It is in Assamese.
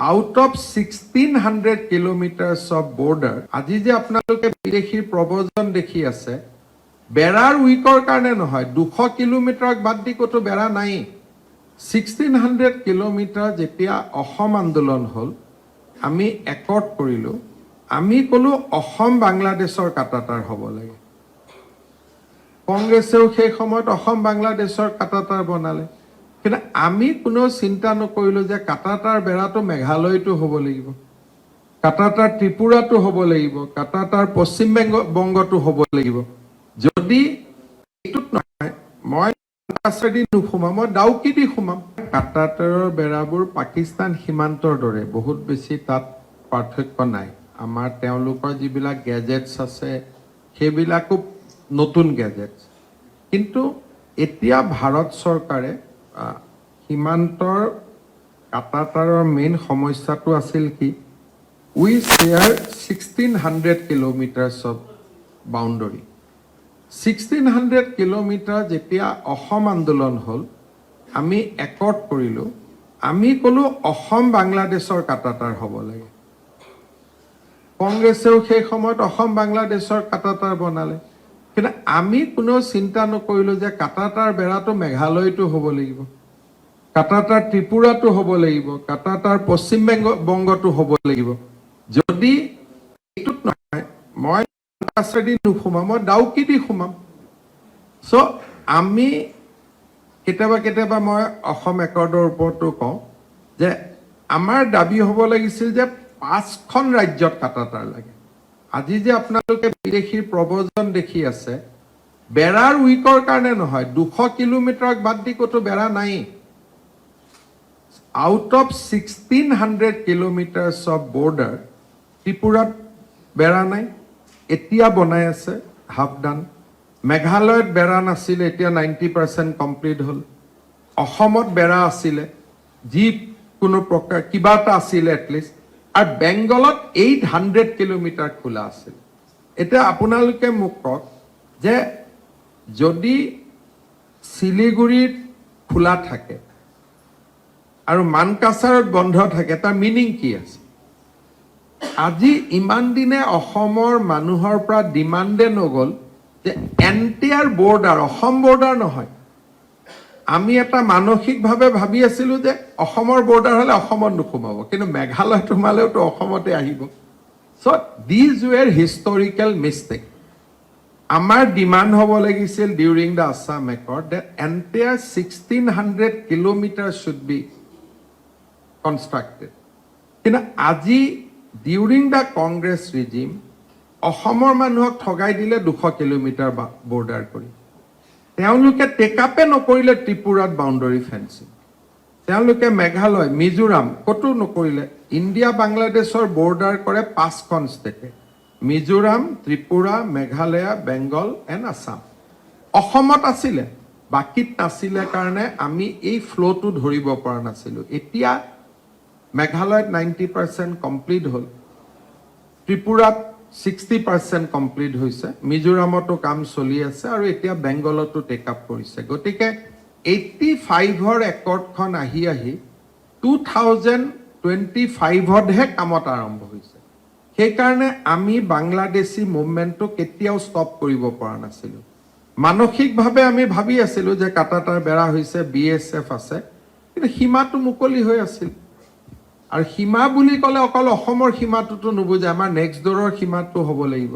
out of 1600 kilometers of border, আজি যে আপোনালোকে বিদেশীৰ প্ৰবজন দেখি আছে, বেৰাৰ উইকৰ কাৰণে নহয়, 200 কিলোমিটাৰক বাদ দি কতো বেৰা নাই। 1600 কিলোমিটাৰ যেতিয়া অসম আন্দোলন হ'ল, আমি একৰ্ড কৰিলোঁ, আমি ক'লো অসম বাংলাদেশৰ কাটাতাৰ হ'ব লাগে। কংগ্ৰেছেও সেই সময়ত অসম বাংলাদেশৰ কাটাতাৰ বনালে, কিন্তু আমি কোনো চিন্তা নকৰিলোঁ যে কাটাতাৰ বেৰাটো মেঘালয়তো হ'ব লাগিব, কাটাতাৰ ত্ৰিপুৰাটো হ'ব লাগিব, কাটাতাৰ পশ্চিম বংগটো হ'ব লাগিব। যদি এইটোত নহয়, মই নোসোমাম, মই ডাউকি দি সোমাম। কাটাতাৰৰ বেৰাবোৰ পাকিস্তান সীমান্তৰ দৰে, বহুত বেছি তাত পাৰ্থক্য নাই। আমাৰ তেওঁলোকৰ যিবিলাক গেজেটছ আছে সেইবিলাকো নতুন গেজেটছ, কিন্তু এতিয়া ভাৰত চৰকাৰে সীমান্তৰ কাটাতাৰৰ মেইন সমস্যাটো আছিল কি, we share 1600 kilometres of boundary. 1600 kilometre যেতিয়া অসম আন্দোলন হ'ল, আমি একৰ্ড কৰিলোঁ, আমি ক'লো অসম বাংলাদেশৰ কাটাতাৰ হ'ব লাগে। কংগ্ৰেছেও সেই সময়ত অসম বাংলাদেশৰ কাটাতাৰ বনালে, কিন্তু আমি কোনো চিন্তা নকৰিলোঁ যে কাটাতাৰ বেৰাটো মেঘালয়তো হ'ব লাগিব, কাটাতাৰ ত্ৰিপুৰাটো হ'ব লাগিব, কাটাতাৰ পশ্চিম বংগটো হ'ব লাগিব। যদি এইটোত নহয়, মই নোসোমাম, মই ডাউকি দি সোমাম। চ' আমি কেতিয়াবা মই অসম একৰ্ডৰ ওপৰতো কওঁ যে আমাৰ দাবী হ'ব লাগিছিল যে 5খন ৰাজ্যত কাটাতাৰ লাগে। আজি যে আপোনালোকে বিদেশীৰ প্ৰবজন দেখি আছে, বেৰাৰ উইকৰ কাৰণে নহয়, 200 কিলোমিটাৰক বাদ দি কতো বেৰা নাই। Out of 1600 kilometres of border, ত্ৰিপুৰাত বেৰা নাই, এতিয়া বনাই আছে, হাফ ডান। মেঘালয়ত বেৰা নাছিলে, এতিয়া 90% কমপ্লিট হ'ল। অসমত বেৰা আছিলে, যি কোনো প্ৰকাৰ কিবা এটা আছিলে এটলিষ্ট, আৰু বেংগলত 800 কিলোমিটাৰ খোলা আছিল। এতিয়া আপোনালোকে মোক কওক যে যদি শিলিগুৰিত খোলা থাকে আৰু মানকাছাৰত বন্ধ থাকে, তাৰ মিনিং কি আছে? আজি ইমান দিনে অসমৰ মানুহৰ পৰা ডিমাণ্ডে নগ'ল যে এণ্টায়াৰ বৰ্ডাৰ, অসম বৰ্ডাৰ নহয়। আমি এটা মানসিকভাৱে ভাবি আছিলোঁ যে অসমৰ বৰ্ডাৰ হ'লে অসমত নোসোমাব, কিন্তু মেঘালয়ত সোমালেওতো অসমতে আহিব। So' this were historical mistake. আমাৰ ডিমাণ্ড হ'ব লাগিছিল during the Assam accord that entire 1600 kilometre should be constructed. কিন্তু আজি ডিউৰিং দ্য কংগ্ৰেছ ৰিজিম অসমৰ মানুহক ঠগাই দিলে 200 কিলোমিটাৰ বৰ্ডাৰ কৰি। তেওঁলোকে টেকআপে নকৰিলে ত্ৰিপুৰাত বাউণ্ডৰী ফেন্সিং, তেওঁলোকে মেঘালয়, মিজোৰাম ক'তো নকৰিলে। ইণ্ডিয়া বাংলাদেশৰ বৰ্ডাৰ কৰে 5খন ষ্টেটে, মিজোৰাম, ত্ৰিপুৰা, মেঘালয়, বেংগল এণ্ড আছাম। অসমত আছিলে, বাকীত নাছিলে কাৰণে আমি এই ফ্ল'টো ধৰিব পৰা নাছিলোঁ। এতিয়া মেঘালয়ত 90% কমপ্লিট হ'ল, ত্ৰিপুৰাত 60% কমপ্লিট হৈছে, মিজোৰামতো কাম চলি আছে, আৰু এতিয়া বেংগলতো টেক আপ কৰিছে। গতিকে 85ৰ একৰ্ডখন আহি 2025তহে কামত আৰম্ভ হৈছে। সেইকাৰণে আমি বাংলাদেশী মুভমেণ্টটো কেতিয়াও ষ্টপ কৰিব পৰা নাছিলোঁ। মানসিকভাৱে আমি ভাবি আছিলোঁ যে কাটাতাৰ বেৰা হৈছে, BSF আছে, কিন্তু সীমাটো মুকলি হৈ আছিল। আৰু সীমা বুলি ক'লে অকল অসমৰ সীমাটোতো নুবুজায়, আমাৰ নেক্সট ড'ৰৰ সীমাটো হ'ব লাগিব।